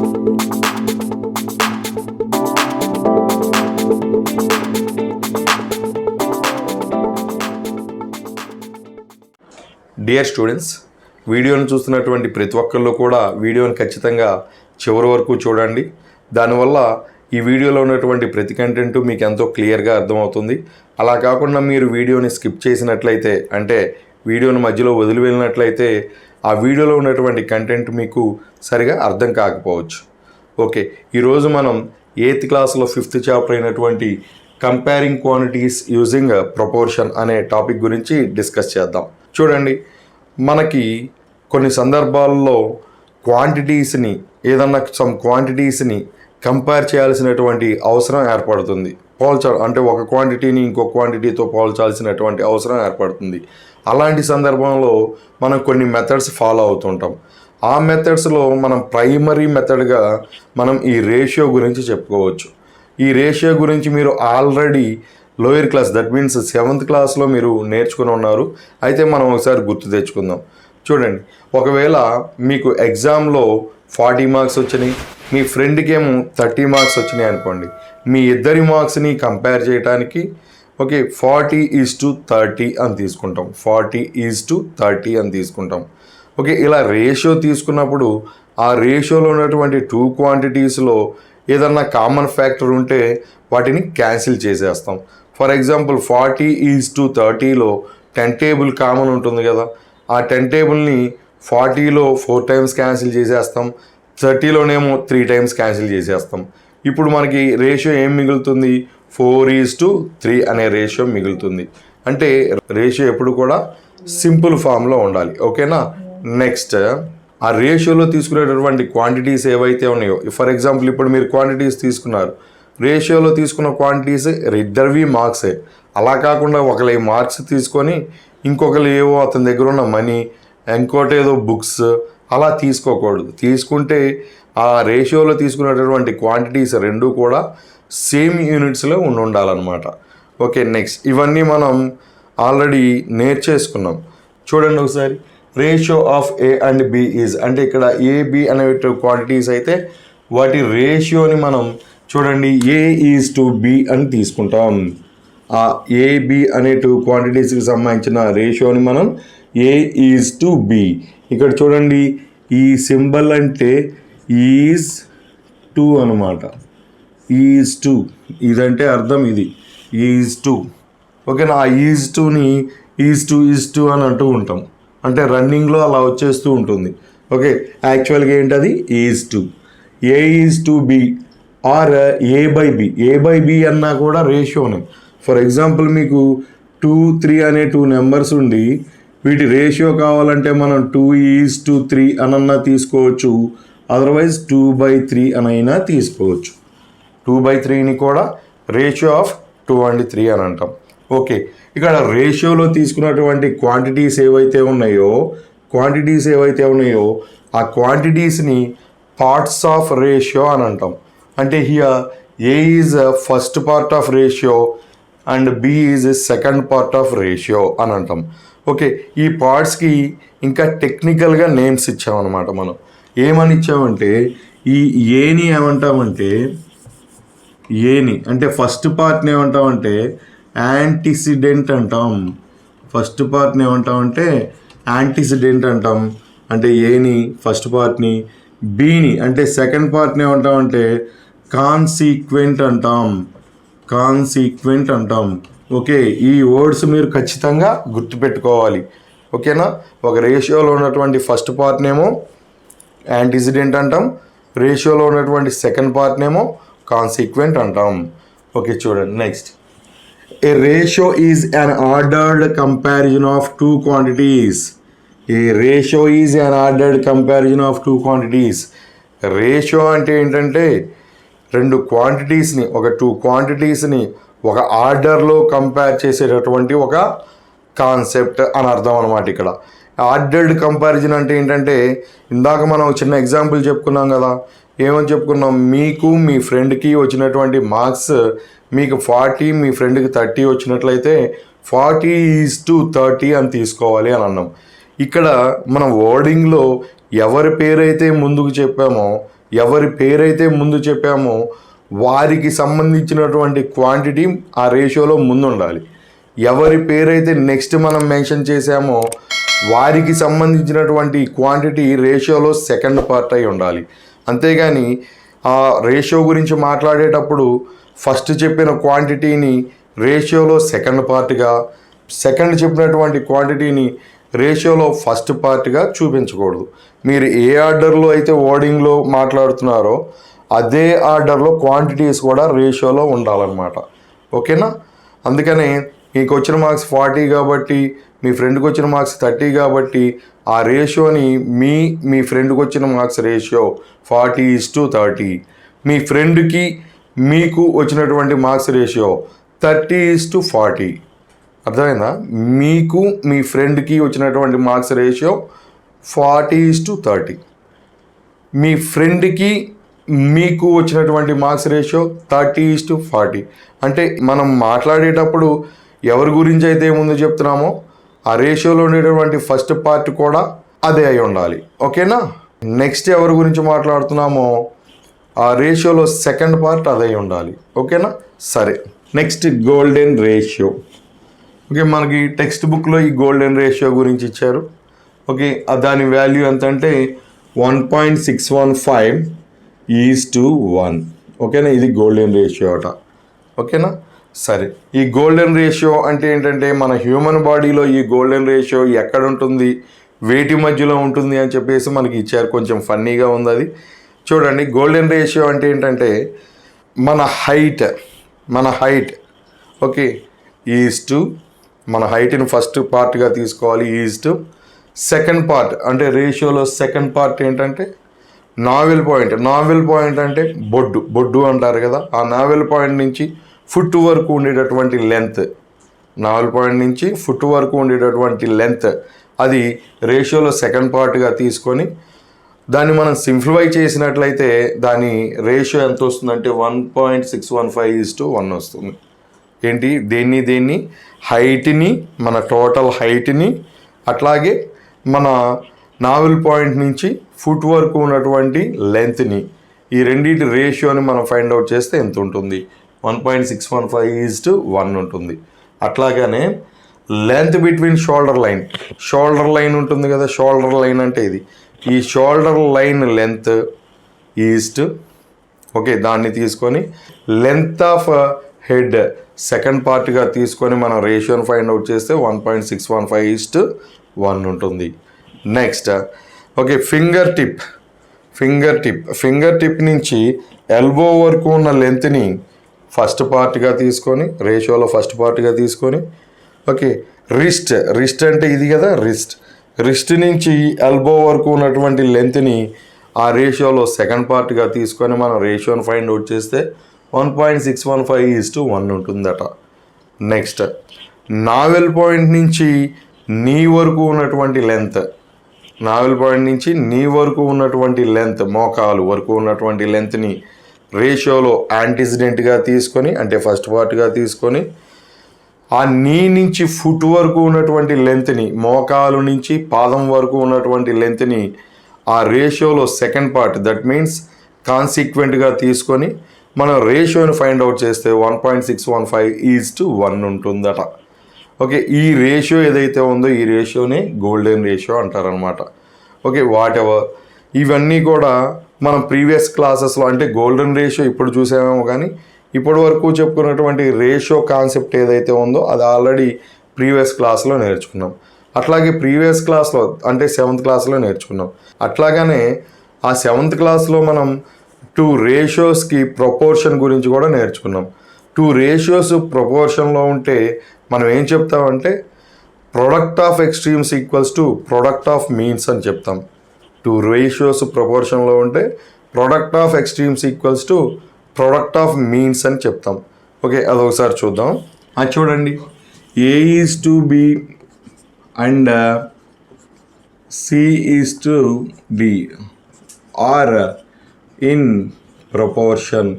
Dear students, వీడియోను చూస్తున్నటువంటి ప్రతి ఒక్కళ్ళు కూడా వీడియోని ఖచ్చితంగా చివరి వరకు చూడండి. దానివల్ల ఈ వీడియోలో ఉన్నటువంటి ప్రతి కంటెంట్ మీకు ఎంతో క్లియర్గా అర్థమవుతుంది. అలా కాకుండా మీరు వీడియోని స్కిప్ చేసినట్లయితే, అంటే వీడియోని మధ్యలో వదిలి వెళ్ళినట్లయితే ఆ వీడియోలో ఉన్నటువంటి కంటెంట్ మీకు సరిగా అర్థం కాకపోవచ్చు. ఓకే, ఈరోజు మనం 8th క్లాస్లో 5th చాప్టర్ అయినటువంటి కంపేరింగ్ క్వాంటిటీస్ యూజింగ్ ప్రపోర్షన్ అనే టాపిక్ గురించి డిస్కస్ చేద్దాం. చూడండి, మనకి కొన్ని సందర్భాల్లో క్వాంటిటీస్ని, ఏదన్నా సమ్ క్వాంటిటీస్ని కంపేర్ చేయాల్సినటువంటి అవసరం ఏర్పడుతుంది. అంటే ఒక క్వాంటిటీని ఇంకో క్వాంటిటీతో పోల్చాల్సినటువంటి అవసరం ఏర్పడుతుంది. అలాంటి సందర్భంలో మనం కొన్ని మెథడ్స్ ఫాలో అవుతుంటాం. ఆ మెథడ్స్లో మనం ప్రైమరీ మెథడ్గా మనం ఈ రేషియో గురించి చెప్పుకోవచ్చు. ఈ రేషియో గురించి మీరు already lower class, that means 7th క్లాస్లో మీరు నేర్చుకుని ఉన్నారు. అయితే మనం ఒకసారి గుర్తు తెచ్చుకుందాం. చూడండి, ఒకవేళ మీకు ఎగ్జామ్లో 40 మార్క్స్ వచ్చినాయి, మీ ఫ్రెండ్కి ఏమో 30 మార్క్స్ వచ్చినాయి అనుకోండి. మీ ఇద్దరి మార్క్స్ని కంపేర్ చేయడానికి 40:30 అని తీసుకుంటాం. 40:30 అని తీసుకుంటాం. ఓకే, ఇలా రేషియో తీసుకున్నప్పుడు ఆ రేషియోలో ఉన్నటువంటి 2 క్వాంటిటీస్లో ఏదన్నా కామన్ ఫ్యాక్టర్ ఉంటే వాటిని క్యాన్సిల్ చేసేస్తాం. ఫర్ ఎగ్జాంపుల్ 40:30లో 10 టేబుల్ కామన్ ఉంటుంది కదా, ఆ 10 టేబుల్ని 40లో 4 టైమ్స్ క్యాన్సిల్ చేసేస్తాం, 30లోనేమో 3 టైమ్స్ క్యాన్సిల్ చేసేస్తాం. ఇప్పుడు మనకి రేషియో ఏం మిగులుతుంది? 4:3 అనే రేషియో మిగులుతుంది. అంటే రేషియో ఎప్పుడు కూడా సింపుల్ ఫామ్లో ఉండాలి. ఓకేనా? నెక్స్ట్, ఆ రేషియోలో తీసుకునేటటువంటి క్వాంటిటీస్ ఏవైతే ఉన్నాయో, ఫర్ ఎగ్జాంపుల్ ఇప్పుడు మీరు క్వాంటిటీస్ తీసుకున్నారు, రేషియోలో తీసుకున్న క్వాంటిటీస్ ఇద్దరివి మార్క్సే. అలా కాకుండా ఒకరి మార్క్స్ తీసుకొని ఇంకొకరు ఏవో అతని దగ్గర ఉన్న మనీ, ఇంకోటి ఏదో బుక్స్, అలా తీసుకోకూడదు. తీసుకుంటే ఆ రేషియోలో తీసుకునేటటువంటి క్వాంటిటీస్ రెండు కూడా సేమ్ యూనిట్స్లో ఉండాలన్నమాట. ఓకే, నెక్స్ట్, ఇవన్నీ మనం ఆల్రెడీ నేర్చేసుకున్నాం. చూడండి ఒకసారి, ratio of A and B is, అంటే ఇక్కడ ఏబి అనే క్వాంటిటీస్ అయితే వాటి రేషియోని మనం చూడండి A:B అని తీసుకుంటాం. ఆ ఏబి అనే 2 క్వాంటిటీస్కి సంబంధించిన రేషియోని మనం A:B. ఇక్కడ చూడండి, ఈ సింబల్ అంటే ఈజ్2 అనమాట. ఈజ్2, ఇదంటే అర్థం ఇది, ఈజ్2. ఓకేనా? ఆ ఈజ్2ని ఈజ్2 అని అంటూ ఉంటాం. అంటే రన్నింగ్లో అలా వచ్చేస్తూ ఉంటుంది. ఓకే, యాక్చువల్గా ఏంటది? ఈజ్2. A:B are A/B. A/B అన్నా కూడా రేషియోనే. ఫర్ ఎగ్జాంపుల్ మీకు 2, 3 అనే 2 నెంబర్స్ ఉండి వీటి రేషియో కావాలంటే మనం 2:3 అనన్నా తీసుకోవచ్చు, అదర్వైజ్ 2/3 అనైనా తీసుకోవచ్చు. 2/3ని కూడా రేషియో ఆఫ్ 2 and 3 అని అంటాం. ఓకే, ఇక్కడ రేషియోలో తీసుకున్నటువంటి క్వాంటిటీస్ ఏవైతే ఉన్నాయో ఆ క్వాంటిటీస్ని పార్ట్స్ ఆఫ్ రేషియో అని అంటాం. అంటే here A is first part of ratio and B is second part of ratio అని అంటాం. ఓకే, ఈ పార్ట్స్కి ఇంకా టెక్నికల్గా నేమ్స్ ఇచ్చామన్నమాట. మనం ఏమని ఇచ్చామంటే, ఈ ఏని ఏమంటామంటే, అంటే ఫస్ట్ పార్ట్ని ఏమంటామంటే యాంటిసిడెంట్ అంటాం. ఫస్ట్ పార్ట్ని ఏమంటామంటే యాంటిసిడెంట్ అంటాం. అంటే ఏని ఫస్ట్ పార్ట్ని, బిని అంటే సెకండ్ పార్ట్ని ఏమంటామంటే కాన్సీక్వెంట్ అంటాం. ఓకే, ఈ వర్డ్స్ మీరు ఖచ్చితంగా గుర్తుపెట్టుకోవాలి. ఓకేనా? ఒక రేషియోలో ఉన్నటువంటి ఫస్ట్ పార్ట్నేమో యాంటిసిడెంట్ అంటాం, రేషియోలో ఉన్నటువంటి సెకండ్ పార్ట్నేమో కాన్సీక్వెంట్ అంటాం. ఓకే, చూడండి next. A ratio is an ordered comparison of 2 quantities. Ratio అంటే ఏంటంటే రెండు క్వాంటిటీస్ని, ఒక 2 క్వాంటిటీస్ని ఒక ఆర్డర్లో కంపేర్ చేసేటటువంటి ఒక కాన్సెప్ట్ అని అర్థం అనమాట. ఇక్కడ ఆర్డర్డ్ కంపారిజన్ అంటే ఏంటంటే, ఇందాక మనం చిన్న ఎగ్జాంపుల్ చెప్పుకున్నాం కదా, ఏమని చెప్పుకున్నాం? మీకు మీ ఫ్రెండ్కి వచ్చినటువంటి మార్క్స్ మీకు 40, మీ ఫ్రెండ్కి 30 వచ్చినట్లయితే 40:30 అని తీసుకోవాలి అని అన్నాం. ఇక్కడ మనం వర్డింగ్లో ఎవరి పేరైతే ముందుకు చెప్పామో, ఎవరి పేరైతే ముందు చెప్పామో వారికి సంబంధించినటువంటి క్వాంటిటీ ఆ రేషియోలో ముందు ఉండాలి. ఎవరి పేరైతే నెక్స్ట్ మనం మెన్షన్ చేసామో వారికి సంబంధించినటువంటి క్వాంటిటీ రేషియోలో సెకండ్ పార్ట్ అయి ఉండాలి. అంతేగాని ఆ రేషియో గురించి మాట్లాడేటప్పుడు ఫస్ట్ చెప్పిన క్వాంటిటీని రేషియోలో సెకండ్ పార్ట్గా, సెకండ్ చెప్పినటువంటి క్వాంటిటీని రేషియోలో ఫస్ట్ పార్ట్గా చూపించకూడదు. మీరు ఏ ఆర్డర్లో అయితే వర్డింగ్లో మాట్లాడుతున్నారో అదే ఆర్డర్లో క్వాంటిటీస్ కూడా రేషియోలో ఉండాలన్నమాట. ఓకేనా? అందుకనే మీకు వచ్చిన మార్క్స్ 40 కాబట్టి మీ ఫ్రెండ్కి వచ్చిన మార్క్స్ 30 కాబట్టి ఆ రేషియోని మీ ఫ్రెండ్కి వచ్చిన మార్క్స్ రేషియో 40:30. మీ ఫ్రెండ్కి మీకు వచ్చినటువంటి మార్క్స్ రేషియో 30:40. అర్థమైందా? మీకు మీ ఫ్రెండ్కి వచ్చినటువంటి మార్క్స్ రేషియో 40:30. మీ ఫ్రెండ్కి మీకు వచ్చినటువంటి మార్క్స్ రేషియో 30:40. అంటే మనం మాట్లాడేటప్పుడు ఎవరి గురించి అయితే ముందు చెప్తున్నామో ఆ రేషియోలో ఉండేటటువంటి ఫస్ట్ పార్ట్ కూడా అదే అయి ఉండాలి. ఓకేనా? నెక్స్ట్ ఎవరి గురించి మాట్లాడుతున్నామో ఆ రేషియోలో సెకండ్ పార్ట్ అదే ఉండాలి. ఓకేనా? సరే, నెక్స్ట్ గోల్డెన్ రేషియో. ఓకే, మనకి టెక్స్ట్ బుక్లో ఈ గోల్డెన్ రేషియో గురించి ఇచ్చారు. ఓకే, దాని వాల్యూ ఎంత అంటే 1.615:1. ఓకేనా? ఇది గోల్డెన్ రేషియో అట. ఓకేనా? సరే, ఈ గోల్డెన్ రేషియో అంటే ఏంటంటే మన హ్యూమన్ బాడీలో ఈ గోల్డెన్ రేషియో ఎక్కడ ఉంటుంది, వేటి మధ్యలో ఉంటుంది అని చెప్పేసి మనకి ఇచ్చారు. కొంచెం ఫన్నీగా ఉంది అది. చూడండి, గోల్డెన్ రేషియో అంటే ఏంటంటే మన హైట్ ఓకే ఈజ్ టు, మన హైట్ని ఫస్ట్ పార్ట్గా తీసుకోవాలి. ఈజ్ టు సెకండ్ పార్ట్, అంటే రేషియోలో సెకండ్ పార్ట్ ఏంటంటే నావెల్ పాయింట్ అంటే బొడ్డు అంటారు కదా. ఆ నావెల్ పాయింట్ నుంచి ఫుట్ వరకు ఉండేటటువంటి లెంత్, నావెల్ పాయింట్ నుంచి ఫుట్ వరకు ఉండేటటువంటి లెంత్, అది రేషియోలో సెకండ్ పార్ట్గా తీసుకొని దాన్ని మనం సింప్లిఫై చేసినట్లయితే దాని రేషియో ఎంత వస్తుందంటే 1.615:1 వస్తుంది. ఏంటి? దేన్ని హైట్ని, మన టోటల్ హైట్ని, అట్లాగే మన నావెల్ పాయింట్ నుంచి ఫుట్ వరకు ఉన్నటువంటి లెంత్ని, ఈ రెండింటి రేషియోని మనం ఫైండ్ అవుట్ చేస్తే ఎంత ఉంటుంది? 1.615:1 ఉంటుంది. అట్లాగనే లెంత్ బిట్వీన్ షోల్డర్ లైన్ ఉంటుంది కదా. షోల్డర్ లైన్ అంటే ఇది. ఈ shoulder line length east, okay, దాన్ని తీసుకొని లెంత్ ఆఫ్ హెడ్ సెకండ్ పార్ట్గా తీసుకొని మనం రేషియోని ఫైండ్ అవుట్ చేస్తే 1.615:1 ఉంటుంది. నెక్స్ట్ ఓకే, ఫింగర్ టిప్ నుంచి ఎల్బో వరకు ఉన్న లెంత్ని ఫస్ట్ పార్ట్గా తీసుకొని రేషియోలో ఫస్ట్ పార్ట్గా తీసుకొని, ఓకే, రిస్ట్ అంటే ఇది కదా. రిస్ట్ నుంచి ఎల్బో వరకు ఉన్నటువంటి లెంత్ని ఆ రేషియోలో సెకండ్ పార్ట్గా తీసుకొని మనం రేషియోని ఫైండ్ అవుట్ చేస్తే 1.615:1 ఉంటుందట. నెక్స్ట్ నావెల్ పాయింట్ నుంచి నీ వరకు ఉన్నటువంటి లెంత్, మోకాలు వరకు ఉన్నటువంటి లెంత్ని రేషియోలో యాంటిసిడెంట్గా తీసుకొని, అంటే ఫస్ట్ పార్ట్గా తీసుకొని, ఆ నీ నుంచి ఫుట్ వరకు ఉన్నటువంటి లెంత్ని, మోకాలు నుంచి పాదం వరకు ఉన్నటువంటి లెంత్ని ఆ రేషియోలో సెకండ్ పార్ట్, దట్ మీన్స్ కాన్సిక్వెంట్గా తీసుకొని మనం రేషియోని ఫైండ్ అవుట్ చేస్తే 1.615:1 ఉంటుందట. ఓకే, ఈ రేషియో ఏదైతే ఉందో ఈ రేషియోని గోల్డెన్ రేషియో అంటారనమాట. ఓకే, వాట్ ఎవర్ ఇవన్నీ కూడా మనం ప్రీవియస్ క్లాసెస్లో, అంటే గోల్డెన్ రేషియో ఇప్పుడు చూసామేమో కానీ ఇప్పటి వరకు చెప్పుకున్నటువంటి రేషియో కాన్సెప్ట్ ఏదైతే ఉందో అది ఆల్రెడీ ప్రీవియస్ క్లాస్లో నేర్చుకున్నాం. అట్లాగే ప్రీవియస్ క్లాస్లో అంటే 7th క్లాస్లో నేర్చుకున్నాం. అట్లాగనే ఆ 7th క్లాస్లో మనం 2 రేషియోస్కి ప్రపోర్షన్ గురించి కూడా నేర్చుకున్నాం. 2 రేషియోస్ ప్రపోర్షన్లో ఉంటే మనం ఏం చెప్తామంటే product of extremes equals to product of means అని చెప్తాం. 2 రేషియోస్ ప్రపోర్షన్లో ఉంటే product of extremes equals to product of means అని చెప్తాం. ఓకే, అదొకసారి చూద్దాం. అది చూడండి, A:B and C:D are in proportion.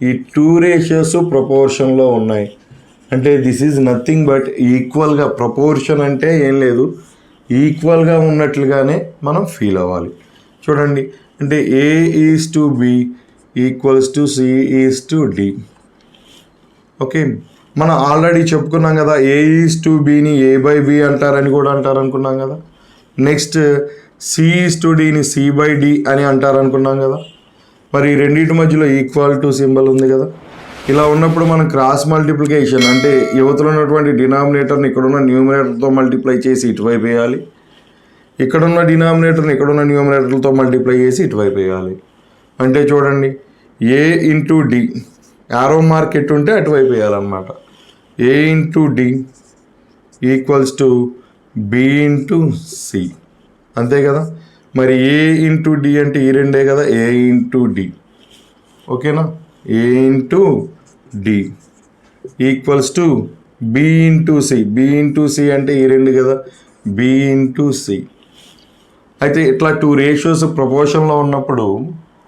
ఈ 2 రేషియోస్ ప్రపోర్షన్లో ఉన్నాయి. అంటే దిస్ ఈజ్ నథింగ్ బట్ ఈక్వల్గా. ప్రపోర్షన్ అంటే ఏం లేదు, ఈక్వల్గా ఉన్నట్లుగానే మనం ఫీల్ అవ్వాలి. చూడండి, అంటే A:B equals to C:D. Okay, మనం ఆల్రెడీ చెప్పుకున్నాం కదా, A:Bని A/B అంటారని కూడా అంటారు అనుకున్నాం కదా. నెక్స్ట్ C:Dని C/D అని అంటారు అనుకున్నాం కదా. మరి ఈ రెండింటి మధ్యలో ఈక్వల్ టు సింబల్ ఉంది కదా. ఇలా ఉన్నప్పుడు మనం క్రాస్ మల్టిప్లికేషన్ అంటే యువతలో ఉన్నటువంటి డినామినేటర్ని ఇక్కడున్న న్యూమినేటర్తో మల్టిప్లై చేసి ఇటువైపు వేయాలి, ఇక్కడున్న డినామినేటర్ని ఇక్కడున్న న్యూమినేటర్లతో మల్టిప్లై చేసి ఇటువైపు వేయాలి. అంటే చూడండి, A/D యారో మార్కెట్ ఉంటే అటువైపు వేయాలన్నమాట. A/D ఈక్వల్స్ టు B/C, అంతే కదా. మరి A/D అంటే ఈ రెండే కదా, A/D. ఓకేనా, A/D equals to B/C. B/C అంటే ఈ రెండు కదా, B/C. అయితే ఇట్లా టూ రేషియోస్ ప్రపోర్షన్లో ఉన్నప్పుడు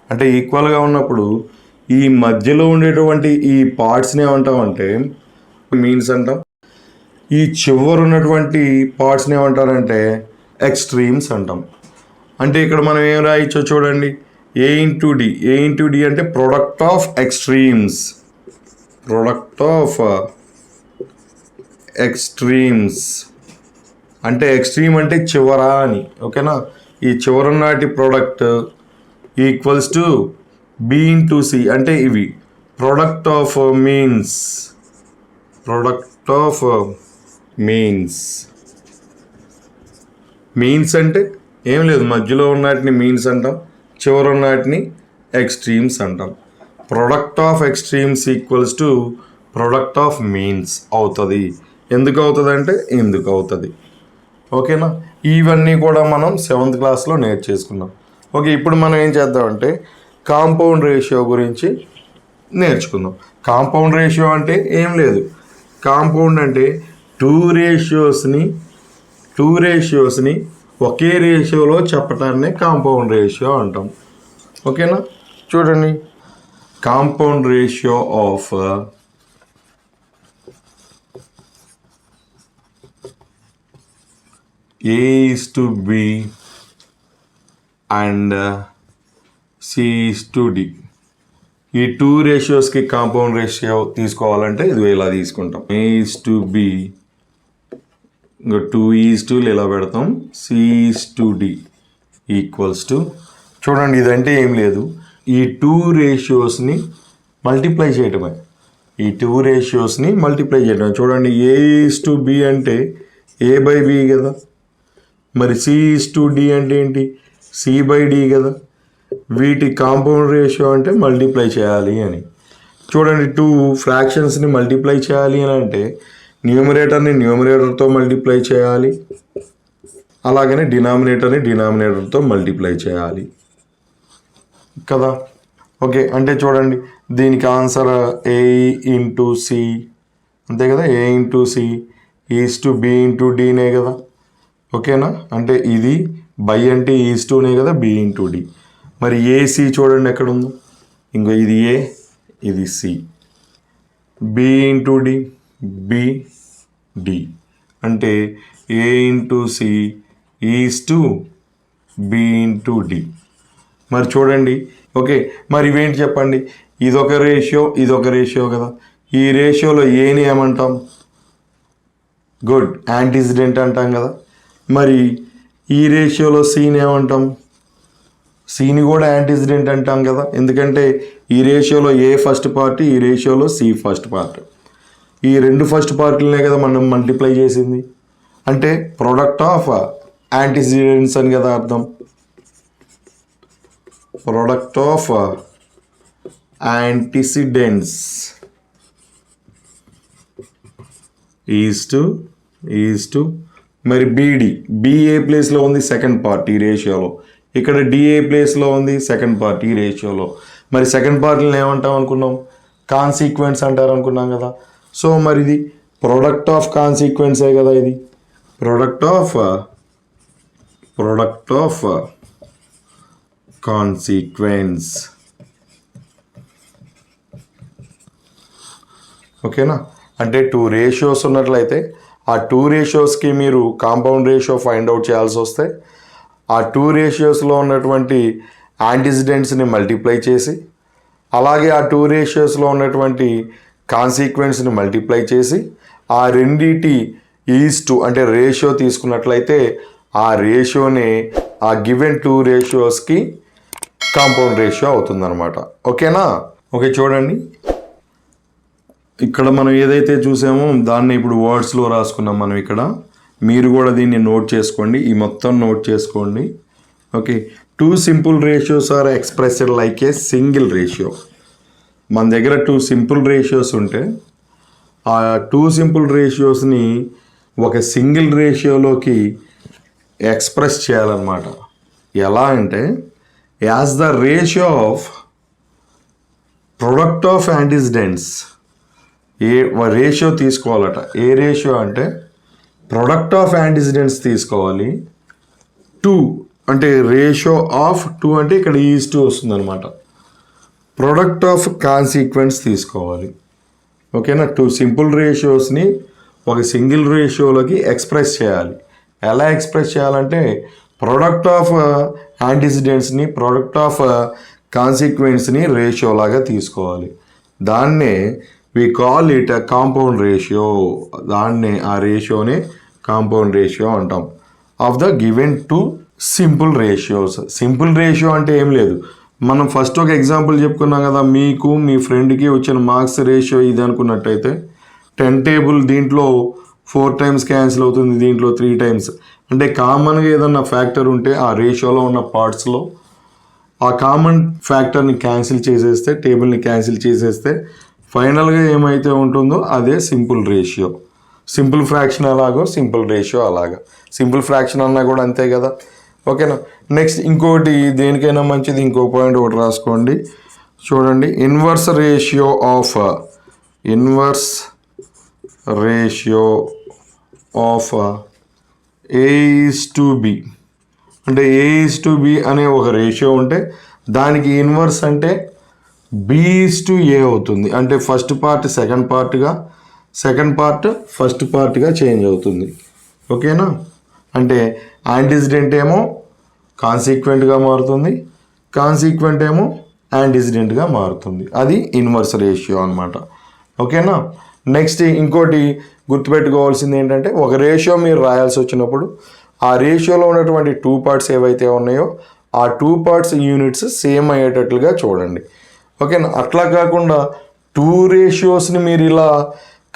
అంటే ఈక్వల్గా ఉన్నప్పుడు ఈ మధ్యలో ఉండేటువంటి ఈ పార్ట్స్ని ఏమంటామంటే మీన్స్ అంటాం. ఈ చివరు ఉన్నటువంటి పార్ట్స్ని ఏమంటారంటే ఎక్స్ట్రీమ్స్ అంటాం. అంటే ఇక్కడ మనం ఏం రాయొచ్చో చూడండి, A/D అంటే ప్రొడక్ట్ ఆఫ్ ఎక్స్ట్రీమ్స్. అంటే ఎక్స్ట్రీమ్ అంటే చివరా అని. ఓకేనా, ఈ చివరనాటి ప్రోడక్ట్ ఈక్వల్స్ టు B/C అంటే ఇవి ప్రోడక్ట్ ఆఫ్ మీన్స్ అంటే ఏం లేదు, మధ్యలో ఉన్నటిని మీన్స్ అంటాం, చివర ఉన్నటిని ఎక్స్ట్రీమ్స్ అంటాం. Product of extremes equals to product of means అవుతుంది. ఎందుకు అవుతుంది అంటే ఎందుకు అవుతుంది. ఓకేనా, ఇవన్నీ కూడా మనం 7th క్లాస్లో నేర్చేసుకున్నాం. ఓకే, ఇప్పుడు మనం ఏం చేద్దామంటే కాంపౌండ్ రేషియో గురించి నేర్చుకుందాం. కాంపౌండ్ రేషియో అంటే ఏం లేదు, కాంపౌండ్ అంటే టూ రేషియోస్ని ఒకే రేషియోలో చెప్పటాన్ని కాంపౌండ్ రేషియో అంటాం. ఓకేనా, చూడండి, compound ratio of A:B and C:D. ఈ టూ రేషియోస్కి కాంపౌండ్ రేషియో తీసుకోవాలంటే ఇది ఇలా తీసుకుంటాం. A:B ఇంకా 2:2 ఇలా పెడతాం. C:D ఈక్వల్స్ టు, చూడండి ఇదంటే ఏం లేదు, ఈ టూ రేషియోస్ని మల్టిప్లై చేయటమే. చూడండి, A:B అంటే A/B కదా, మరి C:D అంటే ఏంటి, C/D కదా. వీటి కాంపౌండ్ రేషియో అంటే మల్టిప్లై చేయాలి అని. చూడండి, టూ ఫ్రాక్షన్స్ని మల్టిప్లై చేయాలి అని అంటే న్యూమరేటర్తో మల్టిప్లై చేయాలి, అలాగనే డినామినేటర్తో మల్టిప్లై చేయాలి కదా. ఓకే, అంటే చూడండి దీనికి ఆన్సర్ A/C అంతే కదా. A/C ఈజ్ టు B/Dనే కదా. ఓకేనా, అంటే ఇది బై అంటే ఈజ్2నే కదా, B/D. మరి AC చూడండి ఎక్కడ ఉందో, ఇంకో ఇది A, ఇది C. B/D BD అంటే A/C ఈజ్ టు B/D. మరి చూడండి, ఓకే, మరి ఇవేంటి చెప్పండి, ఇదొక రేషియో కదా. ఈ రేషియోలో ఏని ఏమంటాం, గుడ్, యాంటిసిడెంట్ అంటాం కదా. మరి ఈ రేషియోలో సీని ఏమంటాం, సీని కూడా యాంటిసిడెంట్ అంటాం కదా. ఎందుకంటే ఈ రేషియోలో A ఫస్ట్ పార్ట్, ఈ రేషియోలో C ఫస్ట్ పార్ట్. ఈ రెండు ఫస్ట్ పార్ట్లనే కదా మనం మల్టిప్లై చేసింది. అంటే ప్రొడక్ట్ ఆఫ్ యాంటిసిడెంట్స్ అని కదా అర్థం. Product of antecedents is to మరి BA ప్లేస్లో ఉంది సెకండ్ పార్ట్ ఈ రేషియోలో, ఇక్కడ DA ప్లేస్లో ఉంది సెకండ్ పార్ట్ ఈ రేషియోలో. మరి సెకండ్ పార్ట్ని ఏమంటాం అనుకున్నాం, కాన్సిక్వెన్స్ అంటారు అనుకున్నాం కదా. సో మరి ఇది ప్రొడక్ట్ ఆఫ్ కాన్సిక్వెన్సే కదా, ఇది ప్రొడక్ట్ ఆఫ్ కాన్సిక్వెన్స్. ఓకేనా, అంటే టూ రేషియోస్ ఉన్నట్లయితే ఆ టూ రేషియోస్కి మీరు కాంపౌండ్ రేషియో ఫైండ్ అవుట్ చేయాల్సి వస్తే ఆ టూ రేషియోస్లో ఉన్నటువంటి యాంటిసిడెంట్స్ని మల్టిప్లై చేసి, అలాగే ఆ 2 రేషియోస్లో ఉన్నటువంటి కాన్సిక్వెన్స్ని మల్టిప్లై చేసి, ఆ రెండిటి ఈజ్ టు అంటే రేషియో తీసుకున్నట్లయితే ఆ రేషియోనే ఆ గివెన్ 2 రేషియోస్కి కాంపౌండ్ రేషియో అవుతుందన్నమాట. ఓకేనా? ఓకే, చూడండి ఇక్కడ మనం ఏదైతే చూసామో దాన్ని ఇప్పుడు వర్డ్స్లో రాసుకున్నాం మనం. ఇక్కడ మీరు కూడా దీన్ని నోట్ చేసుకోండి, ఈ మొత్తం నోట్ చేసుకోండి. Okay, 2 simple ratios are expressed like a single ratio. మన దగ్గర 2 సింపుల్ రేషియోస్ ఉంటే ఆ 2 సింపుల్ రేషియోస్ని ఒక సింగిల్ రేషియోలోకి ఎక్స్ప్రెస్ చేయాలన్నమాట. ఎలా అంటే as the ratio of product of antecedents. ఏ రేషియో తీసుకోవాలట. ఏ రేషియో అంటే ప్రొడక్ట్ ఆఫ్ యాంటిసిడెంట్స్ తీసుకోవాలి. 2 అంటే రేషియో ఆఫ్ 2 అంటే ఇక్కడ ఈజ్ 2 వస్తుంది అనమాట. ప్రొడక్ట్ ఆఫ్ కాన్సిక్వెన్స్ తీసుకోవాలి. ఓకేనా? 2 సింపుల్ రేషియోస్ని ఒక సింగిల్ రేషియోలోకి ఎక్స్ప్రెస్ చేయాలి. ఎలా ఎక్స్ప్రెస్ చేయాలంటే ప్రొడక్ట్ ఆఫ్ యాంటిసిడెంట్స్ని ప్రొడక్ట్ ఆఫ్ కాన్సిక్వెన్స్ని రేషియో లాగా తీసుకోవాలి. దాన్నే we call it a compound ratio. దాన్నే ఆ రేషియోనే కాంపౌండ్ రేషియో అంటాం of the given 2 simple ratios. Simple ratio అంటే ఏం లేదు, మనం ఫస్ట్ ఒక ఎగ్జాంపుల్ చెప్పుకున్నాం కదా, మీకు మీ ఫ్రెండ్కి వచ్చిన మార్క్స్ రేషియో ఇది అనుకున్నట్టయితే 10 టేబుల్ దీంట్లో 4 టైమ్స్ క్యాన్సిల్ అవుతుంది, దీంట్లో 3 టైమ్స్. అంటే కామన్గా ఏదన్నా ఫ్యాక్టర్ ఉంటే ఆ రేషియోలో ఉన్న పార్ట్స్లో ఆ కామన్ ఫ్యాక్టర్ని క్యాన్సిల్ చేసేస్తే, టేబుల్ని క్యాన్సిల్ చేసేస్తే ఫైనల్గా ఏమైతే ఉంటుందో అదే సింపుల్ రేషియో. సింపుల్ ఫ్రాక్షన్ అలాగో సింపుల్ రేషియో అలాగా. సింపుల్ ఫ్రాక్షన్ అన్నా కూడా అంతే కదా. ఓకేనా? నెక్స్ట్ ఇంకోటి దేనికైనా మంచిది ఇంకో పాయింట్ ఒకటి రాసుకోండి. చూడండి, ఇన్వర్స్ రేషియో ఆఫ్ A:B. అంటే A:B అనే ఒక రేషియో ఉంటే దానికి ఇన్వర్స్ అంటే B:A అవుతుంది. అంటే ఫస్ట్ పార్ట్ సెకండ్ పార్ట్గా, సెకండ్ పార్ట్ ఫస్ట్ పార్ట్గా చేంజ్ అవుతుంది. ఓకేనా? అంటే యాంటిసిడెంట్ ఏమో కాన్సిక్వెంట్గా మారుతుంది, కాన్సిక్వెంట్ ఏమో యాంటిసిడెంట్గా మారుతుంది. అది ఇన్వర్స్ రేషియో అనమాట. ఓకేనా? నెక్స్ట్ ఇంకోటి గుర్తుపెట్టుకోవాల్సింది ఏంటంటే ఒక రేషియో మీరు రాయాల్సి వచ్చినప్పుడు ఆ రేషియోలో ఉన్నటువంటి 2 పార్ట్స్ ఏవైతే ఉన్నాయో ఆ 2 పార్ట్స్ యూనిట్స్ సేమ్ అయ్యేటట్లుగా చూడండి. ఓకేనా? అట్లా కాకుండా 2 రేషియోస్ని మీరు ఇలా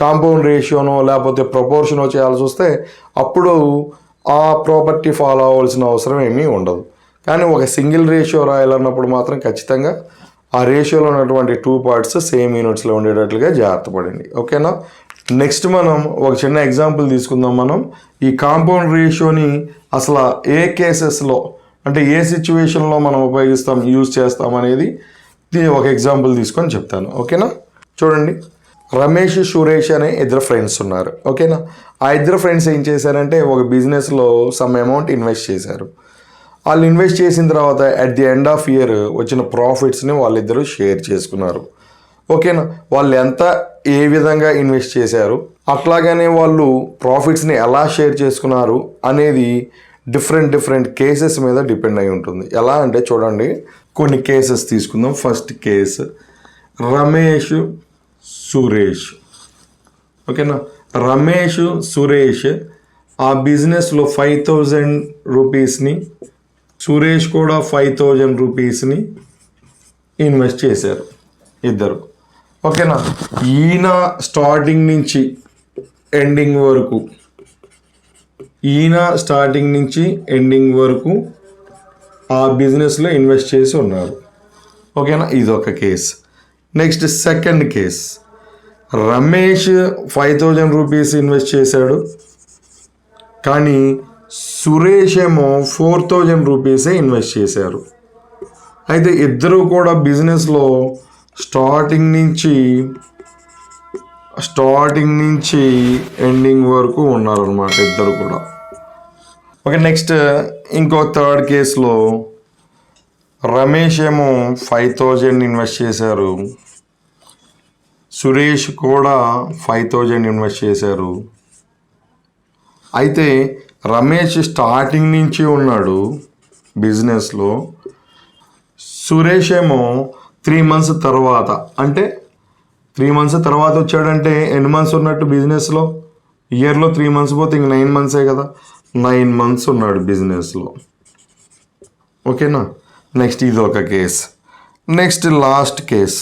కాంపౌండ్ రేషియోనో లేకపోతే ప్రపోర్షనో చేయాల్సి వస్తే అప్పుడు ఆ ప్రాపర్టీ ఫాలో అవ్వాల్సిన అవసరం ఏమీ ఉండదు. కానీ ఒక సింగిల్ రేషియో రాయాలన్నప్పుడు మాత్రం ఖచ్చితంగా ఆ రేషియోలో ఉన్నటువంటి 2 పార్ట్స్ సేమ్ యూనిట్స్లో ఉండేటట్లుగా జాగ్రత్త పడండి. ఓకేనా? నెక్స్ట్ మనం ఒక చిన్న ఎగ్జాంపుల్ తీసుకుందాం. మనం ఈ కాంపౌండ్ రేషియోని అసలు ఏ కేసెస్లో అంటే ఏ సిచ్యువేషన్లో మనం యూజ్ చేస్తాం అనేది ఒక ఎగ్జాంపుల్ తీసుకొని చెప్తాను. ఓకేనా? చూడండి, రమేష్, సురేష్ అనే ఇద్దరు ఫ్రెండ్స్ ఉన్నారు. ఓకేనా? ఆ ఇద్దరు ఫ్రెండ్స్ ఏం చేశారంటే ఒక బిజినెస్లో సమ్ అమౌంట్ ఇన్వెస్ట్ చేశారు. వాళ్ళు ఇన్వెస్ట్ చేసిన తర్వాత at the end of year వచ్చిన ప్రాఫిట్స్ని వాళ్ళిద్దరూ షేర్ చేసుకున్నారు. ఓకేనా? వాళ్ళు ఏ విధంగా ఇన్వెస్ట్ చేశారు, అట్లాగనే వాళ్ళు ప్రాఫిట్స్ని ఎలా షేర్ చేసుకున్నారు అనేది డిఫరెంట్ కేసెస్ మీద డిపెండ్ అయి ఉంటుంది. ఎలా అంటే చూడండి, కొన్ని కేసెస్ తీసుకుందాం. First case Ramesh, Suresh. ఓకేనా? రమేష్, సురేష్ ఆ బిజినెస్లో 5,000 రూపీస్ని, సురేష్ కూడా 5,000 రూపీస్ని ఇన్వెస్ట్ చేశారు ఇద్దరు. ఓకేనా? ఈయన స్టార్టింగ్ నుంచి ఎండింగ్ వరకు ఆ బిజినెస్లో ఇన్వెస్ట్ చేసి ఉన్నారు. ఓకేనా? ఇదొక case. Next second case, Ramesh 5,000 rupees invest చేశాడు, కానీ సురేష్ ఏమో 4,000 రూపీసే ఇన్వెస్ట్ చేశారు. అయితే ఇద్దరు కూడా బిజినెస్లో స్టార్టింగ్ నుంచి ఎండింగ్ వరకు ఉన్నారన్నమాట ఇద్దరు కూడా. ఓకే, నెక్స్ట్ ఇంకో థర్డ్ కేసులో రమేష్ ఏమో 5,000 ఇన్వెస్ట్ చేశారు, సురేష్ కూడా 5,000 ఇన్వెస్ట్ చేశారు. అయితే రమేష్ స్టార్టింగ్ నుంచి ఉన్నాడు బిజినెస్లో, సురేష్ ఏమో 3 months తర్వాత, అంటే 3 months తర్వాత వచ్చాడంటే ఎన్ని మంత్స్ ఉన్నట్టు బిజినెస్లో? ఇయర్లో 3 months పోతే ఇంక 9 months కదా, 9 months ఉన్నాడు బిజినెస్లో. ఓకేనా? నెక్స్ట్ ఇది ఒక కేస్. నెక్స్ట్ లాస్ట్ కేస్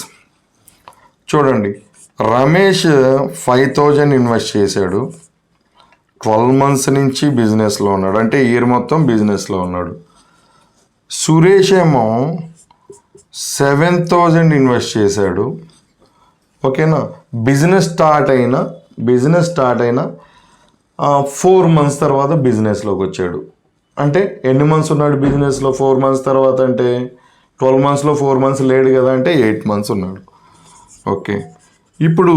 చూడండి. రమేష్ 5,000 ఇన్వెస్ట్ చేశాడు, 12 months నుంచి బిజినెస్లో ఉన్నాడు, అంటే ఇయర్ మొత్తం బిజినెస్లో ఉన్నాడు. సురేష్ ఏమో 7,000 ఇన్వెస్ట్ చేశాడు. ఓకేనా? బిజినెస్ స్టార్ట్ అయిన 4 months తర్వాత బిజినెస్లోకి వచ్చాడు. అంటే ఎన్ని మంత్స్ ఉన్నాడు బిజినెస్లో 4 months తర్వాత? అంటే 12 monthsలో 4 months లేడు కదా, అంటే 8 months ఉన్నాడు. ఓకే, ఇప్పుడు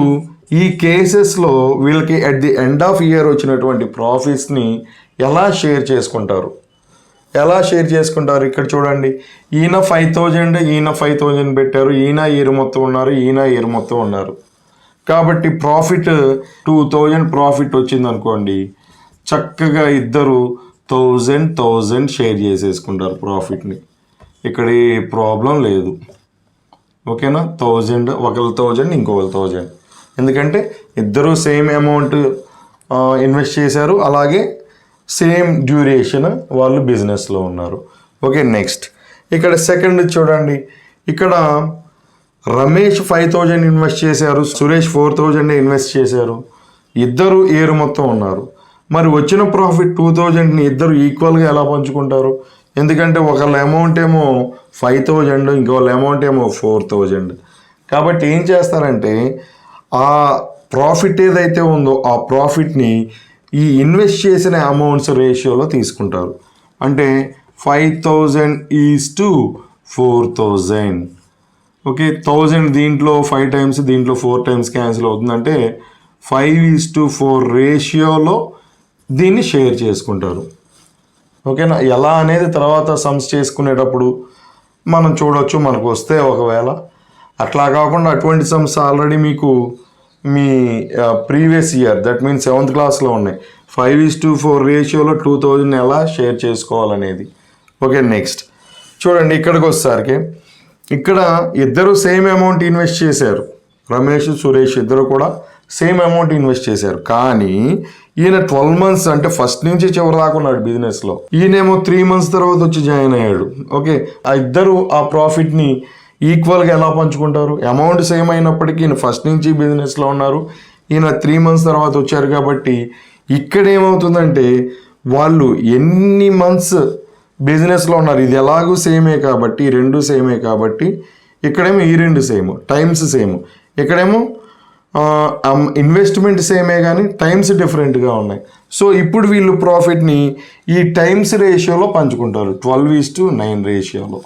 ఈ కేసెస్లో వీళ్ళకి at the end of year వచ్చినటువంటి ప్రాఫిట్స్ని ఎలా షేర్ చేసుకుంటారు? ఇక్కడ చూడండి, ఈయన 5,000 పెట్టారు, ఈయన ఇయర్ మొత్తం ఉన్నారు. కాబట్టి ప్రాఫిట్ 2,000 ప్రాఫిట్ వచ్చింది అనుకోండి, చక్కగా ఇద్దరు 1,000 షేర్ చేసేసుకుంటారు ప్రాఫిట్ని. ఇక్కడ ఏ ప్రాబ్లం లేదు. ఓకేనా? 1,000 ఒకళ్ళ 1,000 ఇంకొకళ్ళ 1,000, ఎందుకంటే ఇద్దరు సేమ్ అమౌంట్ ఇన్వెస్ట్ చేశారు, అలాగే సేమ్ డ్యూరేషన్ వాళ్ళు బిజినెస్లో ఉన్నారు. ఓకే, నెక్స్ట్ ఇక్కడ సెకండ్ చూడండి. ఇక్కడ రమేష్ 5,000 ఇన్వెస్ట్ చేశారు, సురేష్ 4,000 ఇన్వెస్ట్ చేశారు, ఇద్దరు ఇయర్ మొత్తం ఉన్నారు. మరి వచ్చిన ప్రాఫిట్ 2,000ని ఇద్దరు ఈక్వల్గా ఎలా పంచుకుంటారు? ఎందుకంటే ఒకళ్ళ అమౌంట్ ఏమో 5,000, ఇంకోళ్ళ అమౌంట్ ఏమో 4,000. కాబట్టి ఏం చేస్తారంటే ఆ ప్రాఫిట్ ఏదైతే ఉందో ఆ ప్రాఫిట్ని ఈ ఇన్వెస్ట్ చేసిన అమౌంట్స్ రేషియోలో తీసుకుంటారు. అంటే 5,000:4,000. ఓకే, 1,000 దీంట్లో 5 times, దీంట్లో 4 times క్యాన్సిల్ అవుతుందంటే 5:4 రేషియోలో దీన్ని షేర్ చేసుకుంటారు. ఓకేనా? ఎలా అనేది తర్వాత సమ్స్ చేసుకునేటప్పుడు మనం చూడవచ్చు, మనకు వస్తే ఒకవేళ. అట్లా కాకుండా అటువంటి సమ్స్ ఆల్రెడీ మీకు మీ previous year, that means 7th classలో ఉన్నాయి. 5:4 రేషియోలో 2,000 ఎలా షేర్ చేసుకోవాలనేది. ఓకే, నెక్స్ట్ చూడండి. ఇక్కడికి వచ్చేసరికి ఇక్కడ ఇద్దరు సేమ్ అమౌంట్ ఇన్వెస్ట్ చేశారు, రమేష్ సురేష్ ఇద్దరు కూడా సేమ్ అమౌంట్ ఇన్వెస్ట్ చేశారు. కానీ ఈయన 12 months, అంటే ఫస్ట్ నుంచి చివరి దాకా ఉన్నాడు బిజినెస్లో, ఈయనేమో 3 months తర్వాత వచ్చి జాయిన్ అయ్యాడు. ఓకే, ఆ ఇద్దరు ఆ ప్రాఫిట్ని ఈక్వల్గా ఎలా పంచుకుంటారు? అమౌంట్ సేమ్ అయినప్పటికీ ఈయన ఫస్ట్ నుంచి బిజినెస్లో ఉన్నారు, ఈయన 3 months తర్వాత వచ్చారు. కాబట్టి ఇక్కడ ఏమవుతుందంటే వాళ్ళు ఎన్ని మంత్స్ బిజినెస్లో ఉన్నారు, ఇది ఎలాగూ సేమే కాబట్టి, రెండు సేమే కాబట్టి ఇక్కడేమో ఈ రెండు సేమ్, టైమ్స్ సేమ్, ఇక్కడేమో ఇన్వెస్ట్మెంట్ సేమే కానీ టైమ్స్ డిఫరెంట్గా ఉన్నాయి. సో ఇప్పుడు వీళ్ళు ప్రాఫిట్ని ఈ టైమ్స్ రేషియోలో పంచుకుంటారు, 12:9 రేషియోలో.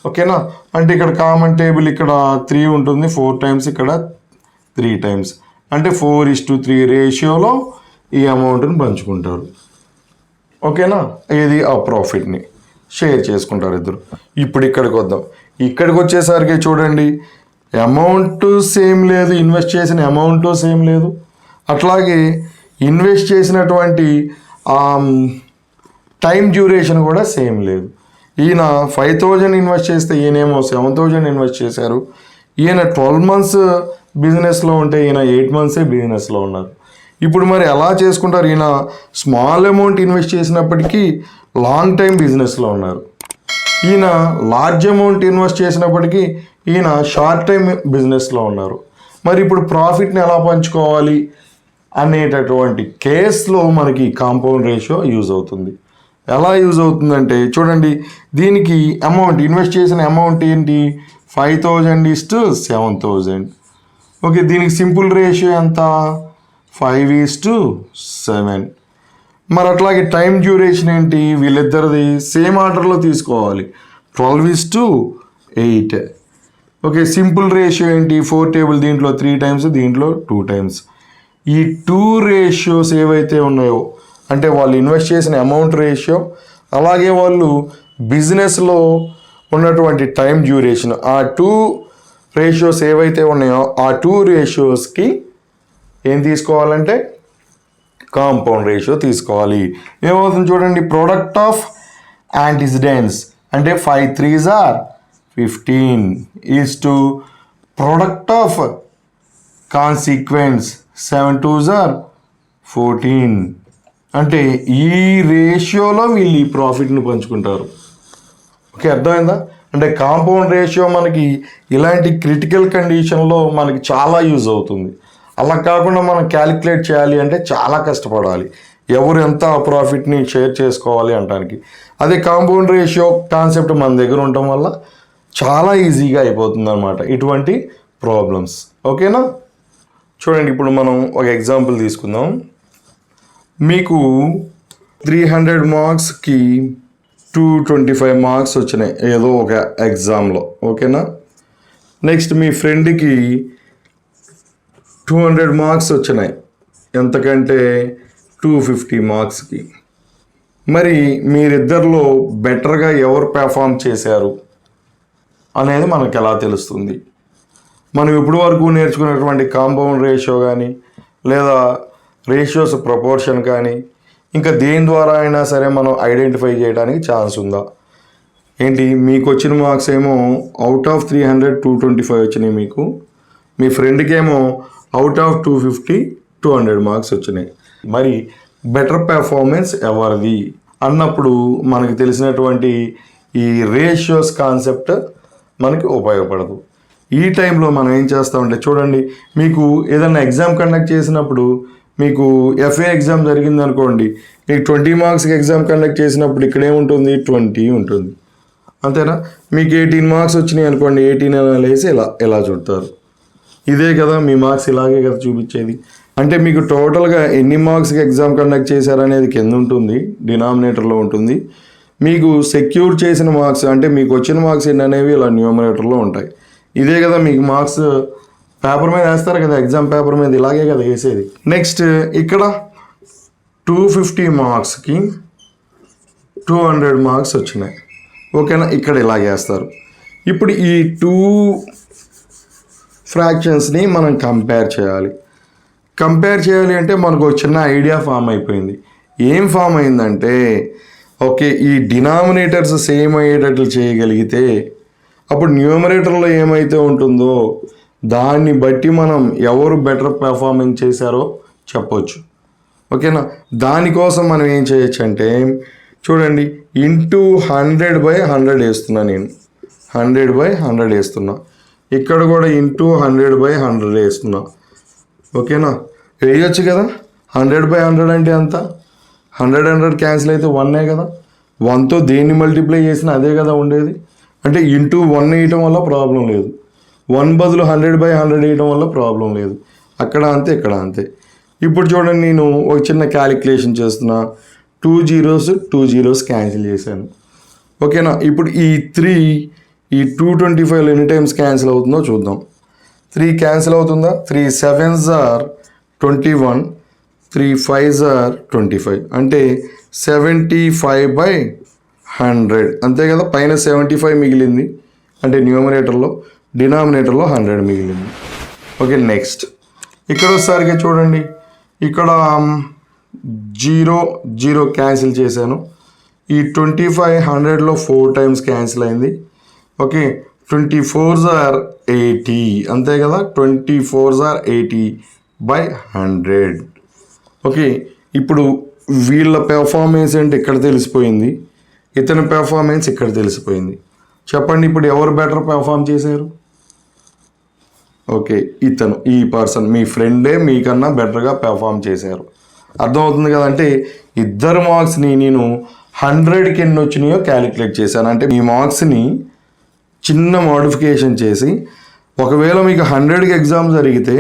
ఓకేనా? అంటే ఇక్కడ కామన్ టేబుల్ ఇక్కడ 3 ఉంటుంది, 4 times, ఇక్కడ 3 times, అంటే 4:3 రేషియోలో ఈ అమౌంట్ని పంచుకుంటారు. ఓకేనా? ఇది ఆ ప్రాఫిట్ని షేర్ చేసుకుంటారు ఇద్దరు. ఇప్పుడు ఇక్కడికి వద్దాం. ఇక్కడికి వచ్చేసరికి చూడండి, అమౌంట్ సేమ్ లేదు, ఇన్వెస్ట్ చేసిన అమౌంట్ సేమ్ లేదు, అట్లాగే ఇన్వెస్ట్ చేసినటువంటి టైం డ్యూరేషన్ కూడా సేమ్ లేదు. ఈయన 5,000 ఇన్వెస్ట్ చేస్తే ఈయనేమో 7,000 ఇన్వెస్ట్ చేశారు. ఈయన 12 months బిజినెస్లో ఉంటే ఈయన 8 months బిజినెస్లో ఉన్నారు. ఇప్పుడు మరి ఎలా చేసుకుంటారు? ఈయన స్మాల్ అమౌంట్ ఇన్వెస్ట్ చేసినప్పటికీ లాంగ్ టైం బిజినెస్లో ఉన్నారు, ఈయన లార్జ్ అమౌంట్ ఇన్వెస్ట్ చేసినప్పటికీ ఈయన షార్ట్ టైం బిజినెస్లో ఉన్నారు. మరి ఇప్పుడు ప్రాఫిట్ని ఎలా పంచుకోవాలి అనేటటువంటి కేసులో మనకి కాంపౌండ్ రేషియో యూజ్ అవుతుంది. ఎలా యూజ్ అవుతుందంటే చూడండి, దీనికి అమౌంట్ ఇన్వెస్ట్ చేసిన అమౌంట్ ఏంటి? 5,000:7,000. ఓకే, దీనికి సింపుల్ రేషియో ఎంత? 5:7. మరి అట్లాగే టైం డ్యూరేషన్ ఏంటి? వీళ్ళిద్దరిది సేమ్ ఆర్డర్లో తీసుకోవాలి, 12:8. ఓకే, సింపుల్ రేషియో ఏంటి? 4 table, దీంట్లో 3 times, దీంట్లో 2 times. ఈ 2 ratios ఏవైతే ఉన్నాయో, అంటే వాళ్ళు ఇన్వెస్ట్ చేసిన అమౌంట్ రేషియో, అలాగే వాళ్ళు బిజినెస్లో ఉన్నటువంటి టైం డ్యూరేషన్, ఆ 2 ratios ఏవైతే ఉన్నాయో ఆ 2 ratiosకి ఏం తీసుకోవాలంటే కాంపౌండ్ రేషియో తీసుకోవాలి. ఏమవుతుంది చూడండి, ప్రొడక్ట్ ఆఫ్ యాంటిసిడెంట్స్ అంటే 5 3s are 15 is to product of consequence 7 2s are 14. అంటే ఈ రేషియోలో వీళ్ళు ఈ ప్రాఫిట్ని పంచుకుంటారు. ఓకే, అర్థమైందా? అంటే కాంపౌండ్ రేషియో మనకి ఇలాంటి క్రిటికల్ కండిషన్లో మనకి చాలా యూజ్ అవుతుంది. అలా కాకుండా మనం క్యాలిక్యులేట్ చేయాలి అంటే చాలా కష్టపడాలి, ఎవరు ఎంత ప్రాఫిట్ని షేర్ చేసుకోవాలి అనడానికి. అదే కాంపౌండ్ రేషియో కాన్సెప్ట్ మన దగ్గర ఉండటం వల్ల చాలా ఈజీగా అయిపోతుంది అనమాట ఇటువంటి ప్రాబ్లమ్స్. ఓకేనా? చూడండి, ఇప్పుడు మనం ఒక ఎగ్జాంపుల్ తీసుకుందాం. మీకు 300 మార్క్స్కి 225 మార్క్స్ వచ్చినాయి ఏదో ఒక ఎగ్జామ్లో. ఓకేనా? నెక్స్ట్ మీ ఫ్రెండ్కి 200 మార్క్స్ వచ్చినాయి, ఎంతకంటే 250 మార్క్స్కి. మరి మీరిద్దరిలో బెటర్గా ఎవరు పెర్ఫామ్ చేశారు అనేది మనకు ఎలా తెలుస్తుంది? మనం ఇప్పటి వరకు నేర్చుకున్నటువంటి కాంపౌండ్ రేషియో కానీ లేదా రేషియోస్ ప్రపోర్షన్ కానీ ఇంకా దేని ద్వారా అయినా సరే మనం ఐడెంటిఫై చేయడానికి ఛాన్స్ ఉందా? ఏంటి, మీకు వచ్చిన మార్క్స్ ఏమో అవుట్ ఆఫ్ 300 225 వచ్చినాయి మీకు, మీ ఫ్రెండ్కి ఏమో అవుట్ ఆఫ్ 250 200 మార్క్స్ వచ్చినాయి. మరి బెటర్ పెర్ఫార్మెన్స్ ఎవరిది అన్నప్పుడు మనకి తెలిసినటువంటి ఈ రేషియోస్ కాన్సెప్ట్ మనకి ఉపయోగపడదు. ఈ టైంలో మనం ఏం చేస్తామంటే, చూడండి, మీకు ఏదైనా ఎగ్జామ్ కండక్ట్ చేసినప్పుడు, మీకు ఎఫ్ఏ ఎగ్జామ్ జరిగింది అనుకోండి, మీకు 20 మార్క్స్కి ఎగ్జామ్ కండక్ట్ చేసినప్పుడు ఇక్కడ ఏముంటుంది, 20 ఉంటుంది, అంతేనా? మీకు 18 మార్క్స్ వచ్చినాయి అనుకోండి, 18 వేసి ఇలా చూడతారు. ఇదే కదా మీ మార్క్స్, ఇలాగే కదా చూపించేది. అంటే మీకు టోటల్గా ఎన్ని మార్క్స్కి ఎగ్జామ్ కండక్ట్ చేశారనేది కింద ఉంటుంది, డినామినేటర్లో ఉంటుంది. మీకు సెక్యూర్ చేసిన మార్క్స్ అంటే మీకు వచ్చిన మార్క్స్ ఎన్ని అనేవి ఇలా న్యూమరేటర్లో ఉంటాయి. ఇదే కదా మీకు మార్క్స్ పేపర్ మీద వేస్తారు కదా, ఎగ్జామ్ పేపర్ మీద ఇలాగే కదా వేసేది. నెక్స్ట్ ఇక్కడ 250 మార్క్స్కి 200 మార్క్స్ వచ్చినాయి. ఓకేనా? ఇక్కడ ఇలాగే వేస్తారు. ఇప్పుడు ఈ 2 ఫ్రాక్షన్స్ని మనం కంపేర్ చేయాలి. కంపేర్ చేయాలి అంటే మనకు ఒక చిన్న ఐడియా ఫామ్ అయిపోయింది. ఏం ఫామ్ అయిందంటే, ఓకే, ఈ డినామినేటర్స్ సేమ్ అయ్యేటట్లు చేయగలిగితే అప్పుడు న్యూమరేటర్లో ఏమైతే ఉంటుందో దాన్ని బట్టి మనం ఎవరు బెటర్ పెర్ఫార్మెన్స్ చేశారో చెప్పొచ్చు. ఓకేనా? దానికోసం మనం ఏం చేయొచ్చు అంటే, చూడండి, ఇంటూ 100/100 వేస్తున్నా నేను, 100/100 వేస్తున్నా. ఇక్కడ కూడా ఇంటూ 100/100 వేస్తున్నా. ఓకేనా? వేయచ్చు కదా. 100/100 అంటే ఎంత? 100 క్యాన్సిల్ అయితే 1 కదా. 1తో దేన్ని మల్టిప్లై చేసినా అదే కదా ఉండేది. అంటే ఇంటూ 1 వేయటం వల్ల ప్రాబ్లం లేదు, 1 బదులు 100/100 వేయడం వల్ల ప్రాబ్లం లేదు. అక్కడ అంతే, ఇక్కడ అంతే. ఇప్పుడు చూడండి, నేను ఒక చిన్న క్యాలిక్యులేషన్ చేస్తున్నా. 2 zeros క్యాన్సిల్ చేశాను. ఓకేనా? ఇప్పుడు ఈ 3 ఈ 225 ఎన్ని టైమ్స్ క్యాన్సిల్ అవుతుందో చూద్దాం. 3 క్యాన్సిల్ అవుతుందా? 3 7s are 21, 3 5s are 25, అంటే 75/100 అంతే కదా. పైన 75 మిగిలింది అంటే న్యూమరేటర్లో, డినామినేటర్లో 100 మిగిలింది. ఓకే, నెక్స్ట్ ఇక్కడ ఒకసారిగా చూడండి, ఇక్కడ 0 క్యాన్సిల్ చేశాను. ఈ 25 100లో 4 టైమ్స్ క్యాన్సిల్ అయింది. ఓకే, 24s are 80 అంతే కదా. 24s are 80/100. ఓకే, ఇప్పుడు వీళ్ళ పెర్ఫార్మెన్స్ అంటే ఇక్కడ తెలిసిపోయింది, ఇతని పెర్ఫార్మెన్స్ ఇక్కడ తెలిసిపోయింది. చెప్పండి, ఇప్పుడు ఎవరు బెటర్ పెర్ఫార్మ్ చేశారు? ఓకే, ఇతను, ఈ పర్సన్, మీ ఫ్రెండే మీకన్నా బెటర్గా పెర్ఫార్మ్ చేశారు. అర్థమవుతుంది కదా. అంటే ఇద్దరు మార్క్స్ని నేను 100కి ఎన్ని వచ్చినాయో క్యాలిక్యులేట్ చేశాను. అంటే మీ మార్క్స్ని చిన్న మోడిఫికేషన్ చేసి, ఒకవేళ మీకు 100కి ఎగ్జామ్ జరిగితే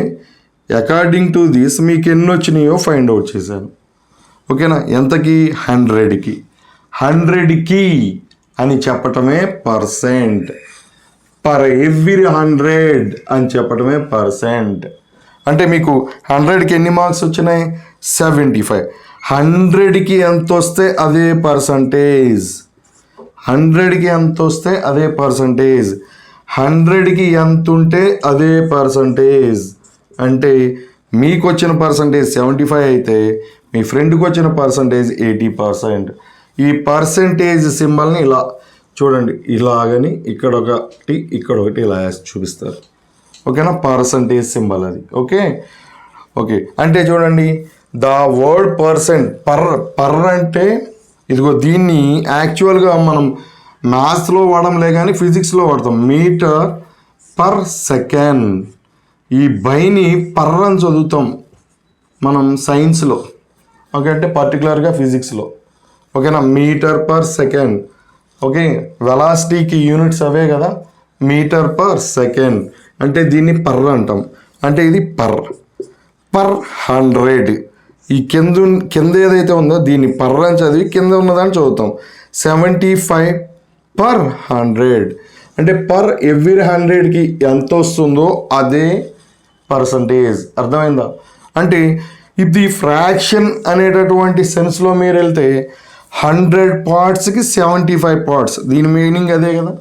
అకార్డింగ్ టు దిస్ మీకు ఎన్ని వచ్చినాయో ఫైండ్ అవుట్ చేశాను. ఓకేనా? ఎంతకి? 100కి. 100కి అని చెప్పటమే పర్సెంట్, పర్ ఎవ్రీ 100 అని చెప్పటమే పర్సెంట్. అంటే మీకు 100కి ఎన్ని మార్క్స్ వచ్చినాయి? 75. 100కి ఎంత వస్తే అదే పర్సంటేజ్, 100కి ఎంత వస్తే అదే పర్సంటేజ్, 100కి ఎంత ఉంటే అదే పర్సంటేజ్. అంటే మీకు వచ్చిన పర్సంటేజ్ 75 అయితే మీ ఫ్రెండ్కి వచ్చిన పర్సంటేజ్ 80%. ఈ పర్సంటేజ్ సింబల్ని ఇలా చూడండి ఇలాగని ఇక్కడ ఒకటి ఇలా చూపిస్తారు. ఓకేనా, పర్సంటేజ్ సింబల్ అది. ఓకే ఓకే అంటే చూడండి ద వర్డ్ పర్సెంట్ పర్ అంటే ఇదిగో దీన్ని యాక్చువల్గా మనం మ్యాథ్స్లో వాడంలే కానీ ఫిజిక్స్లో వాడతాం. Metre per second. ఈ బైని పర్ అని చదువుతాం మనం సైన్స్లో. ఓకే అంటే పర్టికులర్గా ఫిజిక్స్లో. ఓకేనా, మీటర్ పర్ సెకండ్. ఓకే, వెలాసిటీకి యూనిట్స్ అవే కదా, మీటర్ పర్ సెకండ్. అంటే దీన్ని పర్ అంటాం. అంటే ఇది పర్ 100. ఈ కింద ఏదైతే ఉందో దీన్ని పర్ అని చదివి కింద ఉన్నదాన్ని చదువుతాం. 75 per 100 అంటే పర్ ఎవ్రీ 100కి ఎంత వస్తుందో అదే పర్సంటేజ్. అర్థమైందా? అంటే ఇది ఫ్రాక్షన్ అనేటటువంటి సెన్స్లో మీరు వెళ్తే 100 పార్ట్స్కి 75 పార్ట్స్. దీని మీనింగ్ అదే కదా.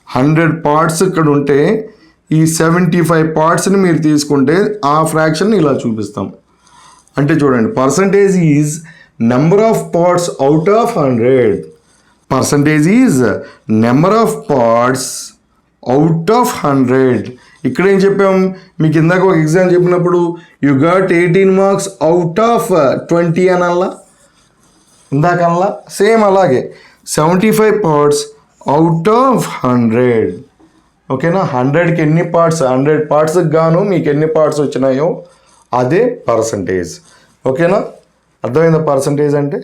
100 పార్ట్స్ ఇక్కడ ఉంటే ఈ 75 పార్ట్స్ని మీరు తీసుకుంటే ఆ ఫ్రాక్షన్ ఇలా చూపిస్తాం. అంటే చూడండి, percentage is number of parts out of 100. Percentage is number of parts out of 100. ఇక్కడ ఏం చెప్పాం మీకు ఇందాక ఒక ఎగ్జామ్ చెప్పినప్పుడు you got 18 marks out of 20 అనల్లా ఇందాకల్లా. సేమ్ అలాగే 75 పార్ట్స్ అవుట్ ఆఫ్ 100. ఓకేనా, 100కి ఎన్ని పార్ట్స్, 100 పార్ట్స్కి గాను మీకు ఎన్ని పార్ట్స్ వచ్చినాయో అదే పర్సంటేజ్. ఓకేనా, అర్థమైందా పర్సంటేజ్ అంటే?